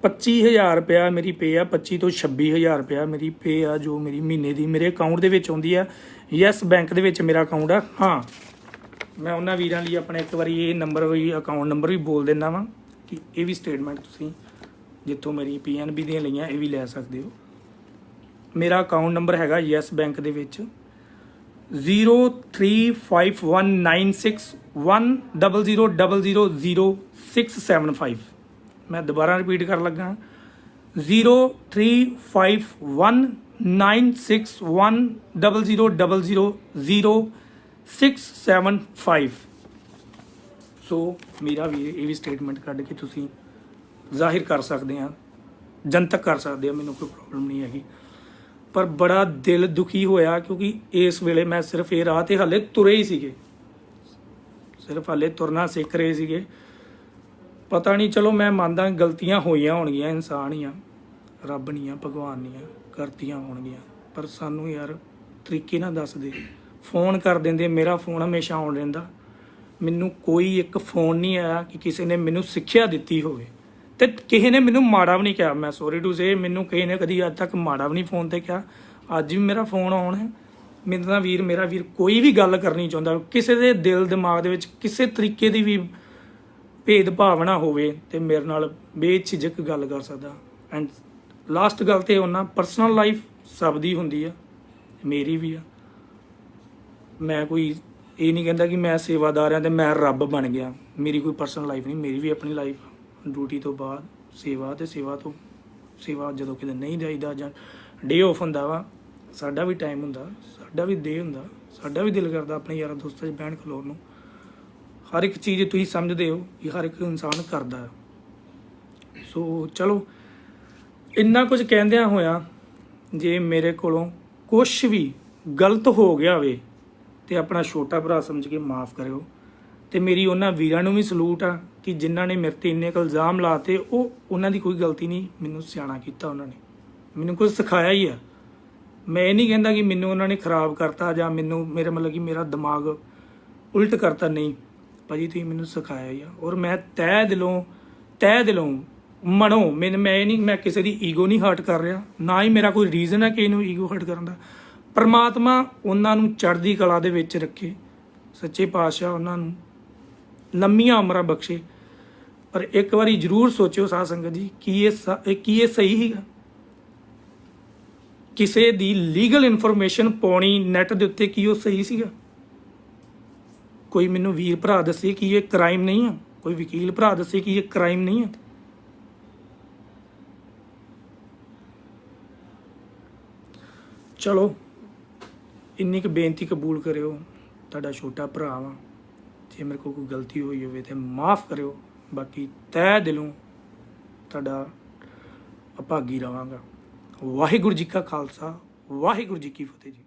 B: 25000 ਰੁਪਇਆ ਮੇਰੀ ਪੇ ਆ। 25 ਤੋਂ 26000 ਰੁਪਇਆ ਮੇਰੀ ਪੇ ਆ, ਜੋ ਮੇਰੀ ਮਹੀਨੇ ਦੀ ਮੇਰੇ ਅਕਾਊਂਟ ਦੇ ਵਿੱਚ ਆਉਂਦੀ ਆ। ਯੈਸ ਬੈਂਕ ਦੇ ਵਿੱਚ ਮੇਰਾ ਅਕਾਊਂਟ ਆ। ਹਾਂ, ਮੈਂ ਉਹਨਾਂ ਵੀਰਾਂ ਲਈ ਆਪਣਾ ਇੱਕ ਵਾਰੀ ਇਹ ਨੰਬਰ ਵੀ ਅਕਾਊਂਟ ਨੰਬਰ ਵੀ ਬੋਲ ਦਿੰਦਾ ਵਾਂ ਕਿ ਇਹ ਵੀ ਸਟੇਟਮੈਂਟ ਤੁਸੀਂ ਜਿੱਥੋਂ ਮੇਰੀ PNB ਦੀਆਂ ਲਈਆਂ ਇਹ ਵੀ ਲੈ ਸਕਦੇ ਹੋ। ਮੇਰਾ ਅਕਾਊਂਟ ਨੰਬਰ ਹੈਗਾ ਯੈਸ ਬੈਂਕ ਦੇ ਵਿੱਚ 03519610000675। ਮੈਂ ਦੁਬਾਰਾ ਰਿਪੀਟ ਕਰਨ ਲੱਗਾ 03519610000675। ਸੋ ਮੇਰਾ ਵੀ ਇਹ ਵੀ ਸਟੇਟਮੈਂਟ ਕੱਢ ਕੇ ਤੁਸੀਂ ਜ਼ਾਹਿਰ ਕਰ ਸਕਦੇ ਆ, ਜਨਤਕ ਕਰ ਸਕਦੇ ਆ, ਮੈਨੂੰ ਕੋਈ ਪ੍ਰੋਬਲਮ ਨਹੀਂ ਹੈਗੀ। ਪਰ ਬੜਾ ਦਿਲ ਦੁਖੀ ਹੋਇਆ ਕਿਉਂਕਿ ਇਸ ਵੇਲੇ ਮੈਂ ਸਿਰਫ ਇਹ ਰਾਹ ਤੇ ਹਾਲੇ ਤੁਰੇ ਹੀ ਸੀਗੇ, ਸਿਰਫ ਹਾਲੇ ਤੁਰਨਾ ਸਿੱਖ ਰਹੇ ਸੀਗੇ। ਪਤਾ ਨਹੀਂ, ਚਲੋ ਮੈਂ ਮੰਨਦਾ ਗਲਤੀਆਂ ਹੋਈਆਂ ਹੋਣਗੀਆਂ, ਇਨਸਾਨ ਹੀ ਆ, ਰੱਬ ਨਹੀਂ ਆ, ਭਗਵਾਨ ਨਹੀਂ ਆ, ਕਰਤੀਆਂ ਹੋਣਗੀਆਂ। ਪਰ ਸਾਨੂੰ ਯਾਰ ਤਰੀਕੇ ਨਾਲ ਦੱਸ ਦੇ, ਫੋਨ ਕਰ ਦਿੰਦੇ। ਮੇਰਾ ਫੋਨ ਹਮੇਸ਼ਾ ਆਨ ਰਹਿੰਦਾ, ਮੈਨੂੰ ਕੋਈ ਇੱਕ ਫੋਨ ਨਹੀਂ ਆਇਆ ਕਿ ਕਿਸੇ ਨੇ ਮੈਨੂੰ ਸਿੱਖਿਆ ਦਿੱਤੀ ਹੋਵੇ, ਤੇ ਕਿਸੇ ਨੇ ਮੈਨੂੰ ਮਾੜਾ ਵੀ ਨਹੀਂ ਕਿਹਾ। ਮੈਂ ਸੌਰੀ ਟੂ ਸੇ, ਮੈਨੂੰ ਕਿਸੇ ਨੇ ਕਦੀ ਅੱਜ ਤੱਕ ਮਾੜਾ ਵੀ ਨਹੀਂ ਫੋਨ ਤੇ ਕਿਹਾ। ਅੱਜ ਵੀ ਮੇਰਾ ਫੋਨ ਆਨ ਹੈ। ਮੇਰਾ ਵੀਰ ਕੋਈ ਵੀ ਗੱਲ ਕਰਨੀ ਚਾਹੁੰਦਾ, ਕਿਸੇ ਦੇ ਦਿਲ ਦਿਮਾਗ ਦੇ ਵਿੱਚ ਕਿਸੇ ਤਰੀਕੇ ਦੀ ਵੀ ਭੇਦ ਭਾਵਨਾ ਹੋਵੇ ਤੇ ਮੇਰੇ ਨਾਲ ਬੇਝਿਜਕ ਗੱਲ ਕਰ ਸਕਦਾ। ਐਂਡ ਲਾਸਟ ਗੱਲ ਤੇ ਉਹਨਾਂ ਪਰਸਨਲ ਲਾਈਫ ਸਭ ਦੀ ਹੁੰਦੀ ਆ, ਮੇਰੀ ਵੀ ਆ। ਮੈਂ ਕੋਈ ਇਹ ਨਹੀਂ ਕਹਿੰਦਾ ਕਿ ਮੈਂ ਸੇਵਾਦਾਰ ਹਾਂ ਤੇ ਮੈਂ ਰੱਬ ਬਣ ਗਿਆ। ਮੇਰੀ ਕੋਈ ਪਰਸਨਲ ਲਾਈਫ ਨਹੀਂ, ਮੇਰੀ ਵੀ ਆਪਣੀ ਲਾਈਫ। ਡਿਊਟੀ ਤੋਂ ਬਾਅਦ ਸੇਵਾ, ਤੇ ਸੇਵਾ ਜਦੋਂ ਕਿਤੇ ਨਹੀਂ ਜਾਈਦਾ ਜਾਂ ਡੇ ਆਫ ਹੁੰਦਾ ਵਾ, ਸਾਡਾ ਵੀ ਟਾਈਮ ਹੁੰਦਾ, ਸਾਡਾ ਵੀ ਡੇ ਹੁੰਦਾ, ਸਾਡਾ ਵੀ ਦਿਲ ਕਰਦਾ ਆਪਣੇ ਯਾਰਾਂ ਦੋਸਤਾਂ 'ਚ ਬਹਿਣ ਖਲੋਣ ਨੂੰ। ਹਰ ਇੱਕ ਚੀਜ਼ ਤੁਸੀਂ ਸਮਝਦੇ ਹੋ ਕਿ ਹਰ ਇੱਕ ਇਨਸਾਨ ਕਰਦਾ। ਸੋ ਚਲੋ, ਇੰਨਾ ਕੁਝ ਕਹਿੰਦਿਆਂ ਹੋਇਆ ਜੇ ਮੇਰੇ ਕੋਲੋਂ ਕੁਛ ਵੀ ਗਲਤ ਹੋ ਗਿਆ ਹੋਵੇ ਤੇ ਆਪਣਾ ਛੋਟਾ ਭਰਾ ਸਮਝ ਕੇ ਮਾਫ ਕਰਿਓ। ਤੇ ਮੇਰੀ ਉਹਨਾਂ ਵੀਰਾਂ ਨੂੰ ਵੀ ਸਲੂਟ ਆ ਕਿ ਜਿਨ੍ਹਾਂ ਨੇ ਮੇਰੇ ਤੇ ਇੰਨੇ ਕੁ ਇਲਜ਼ਾਮ ਲਾਤੇ, ਉਹਨਾਂ ਦੀ ਕੋਈ ਗਲਤੀ ਨਹੀਂ, ਮੈਨੂੰ ਸਿਆਣਾ ਕੀਤਾ ਉਹਨਾਂ ਨੇ, ਮੈਨੂੰ ਕੁਝ ਸਿਖਾਇਆ ਹੀ ਆ। ਮੈਂ ਇਹ ਨਹੀਂ ਕਹਿੰਦਾ ਕਿ ਮੈਨੂੰ ਉਹਨਾਂ ਨੇ ਖਰਾਬ ਕਰਤਾ ਜਾਂ ਮੇਰੇ ਮਤਲਬ ਕਿ ਮੇਰਾ ਦਿਮਾਗ ਉਲਟ ਕਰਤਾ, ਨਹੀਂ ਭਾਜੀ, ਤੁਸੀਂ ਮੈਨੂੰ ਸਿਖਾਇਆ ਹੀ ਆ। ਔਰ ਮੈਂ ਤਹਿ ਦਿਲੋਂ ਮਨੋਂ ਮੈਂ ਇਹ ਨਹੀਂ, ਮੈਂ ਕਿਸੇ ਦੀ ਈਗੋ ਨਹੀਂ ਹਰਟ ਕਰ ਰਿਹਾ, ਨਾ ਹੀ ਮੇਰਾ ਕੋਈ ਰੀਜ਼ਨ ਹੈ ਕਿ ਇਹਨੂੰ ਈਗੋ ਹਰਟ ਕਰਨ ਦਾ। ਪਰਮਾਤਮਾ ਉਹਨਾਂ ਨੂੰ ਚੜ੍ਹਦੀ ਕਲਾ ਦੇ ਵਿੱਚ ਰੱਖੇ, ਸੱਚੇ ਪਾਤਸ਼ਾਹ ਉਹਨਾਂ ਨੂੰ ਲੰਮੀਆਂ ਉਮਰਾਂ ਬਖਸ਼ੇ। ਪਰ ਇੱਕ ਵਾਰੀ ਜ਼ਰੂਰ ਸੋਚਿਓ ਸਾਧ ਸੰਗਤ ਜੀ ਕਿ ਇਹ ਸਹੀ ਹੈਗਾ ਕਿਸੇ ਦੀ ਲੀਗਲ ਇਨਫੋਰਮੇਸ਼ਨ ਪਾਉਣੀ ਨੈਟ ਦੇ ਉੱਤੇ, ਕੀ ਉਹ ਸਹੀ ਸੀਗਾ? ਕੋਈ ਮੈਨੂੰ ਵੀਰ ਭਰਾ ਦੱਸੇ ਕਿ ਇਹ ਕ੍ਰਾਈਮ ਨਹੀਂ ਆ, ਕੋਈ ਵਕੀਲ ਭਰਾ ਦੱਸੇ ਕਿ ਇਹ ਕ੍ਰਾਈਮ ਨਹੀਂ ਆ। ਚਲੋ, ਇੰਨੀ ਕੁ ਬੇਨਤੀ ਕਬੂਲ ਕਰਿਓ, ਤੁਹਾਡਾ ਛੋਟਾ ਭਰਾ ਵਾਂ। ਜੇ ਮੇਰੇ ਕੋਲ ਕੋਈ ਗਲਤੀ ਹੋਈ ਹੋਵੇ ਤੇ ਮਾਫ ਕਰਿਓ, ਬਾਕੀ ਤਹਿ ਦਿਲੋਂ ਤੁਹਾਡਾ ਅਭਾਗੀ ਰਵਾਂਗਾ। ਵਾਹਿਗੁਰੂ ਜੀ ਕਾ ਖਾਲਸਾ, ਵਾਹਿਗੁਰੂ ਜੀ ਕੀ ਫਤਿਹ ਜੀ।